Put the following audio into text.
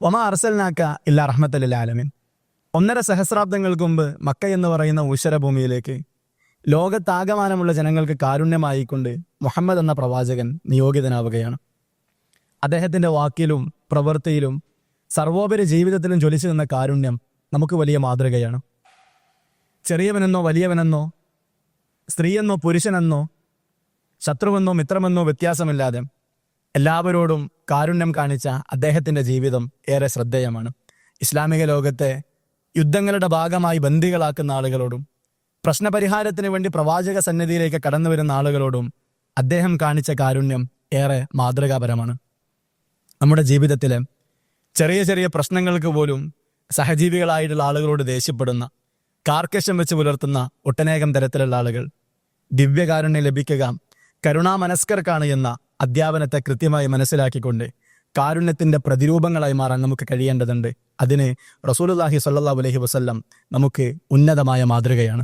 വമാ അർസൽനാക്ക ഇല്ലാ റഹ്മത്തലിൽ ആലമീൻ. 1.5 സഹസ്രാബ്ദങ്ങൾക്ക് മുമ്പ് മക്ക എന്ന് പറയുന്ന ഊശ്വരഭൂമിയിലേക്ക് ലോകത്താകമാനമുള്ള ജനങ്ങൾക്ക് കാരുണ്യമായിക്കൊണ്ട് മുഹമ്മദ് എന്ന പ്രവാചകൻ നിയോഗിതനാവുകയാണ്. അദ്ദേഹത്തിൻ്റെ വാക്കിലും പ്രവൃത്തിയിലും സർവോപരി ജീവിതത്തിലും ജ്വലിച്ചു നിന്ന കാരുണ്യം നമുക്ക് വലിയ മാതൃകയാണ്. ചെറിയവനെന്നോ വലിയവനെന്നോ, സ്ത്രീയെന്നോ പുരുഷനെന്നോ, ശത്രുവെന്നോ മിത്രമെന്നോ വ്യത്യാസമില്ലാതെ എല്ലാവരോടും കാരുണ്യം കാണിച്ച അദ്ദേഹത്തിൻ്റെ ജീവിതം ഏറെ ശ്രദ്ധേയമാണ്. ഇസ്ലാമിക ലോകത്തെ യുദ്ധങ്ങളുടെ ഭാഗമായി ബന്ദികളാക്കുന്ന ആളുകളോടും പ്രശ്നപരിഹാരത്തിന് വേണ്ടി പ്രവാചക സന്നിധിയിലേക്ക് കടന്നു വരുന്ന ആളുകളോടും അദ്ദേഹം കാണിച്ച കാരുണ്യം ഏറെ മാതൃകാപരമാണ്. നമ്മുടെ ജീവിതത്തിലെ ചെറിയ ചെറിയ പ്രശ്നങ്ങൾക്ക് പോലും സഹജീവികളായിട്ടുള്ള ആളുകളോട് ദേഷ്യപ്പെടുന്ന, കാർക്കശ്യം വെച്ച് പുലർത്തുന്ന ഒട്ടനേകം തരത്തിലുള്ള ആളുകൾ ദിവ്യകാരുണ്യം ലഭിക്കുക കരുണാമനസ്കർക്കാണ് എന്ന അധ്യാപനത്തെ കൃത്യമായി മനസ്സിലാക്കിക്കൊണ്ട് കാരുണ്യത്തിൻ്റെ പ്രതിരൂപങ്ങളായി മാറാൻ നമുക്ക് കഴിയേണ്ടതുണ്ട്. അതിന് റസൂലുള്ളാഹി സ്വല്ലല്ലാഹു അലൈഹി വസല്ലം നമുക്ക് ഉന്നതമായ മാതൃകയാണ്.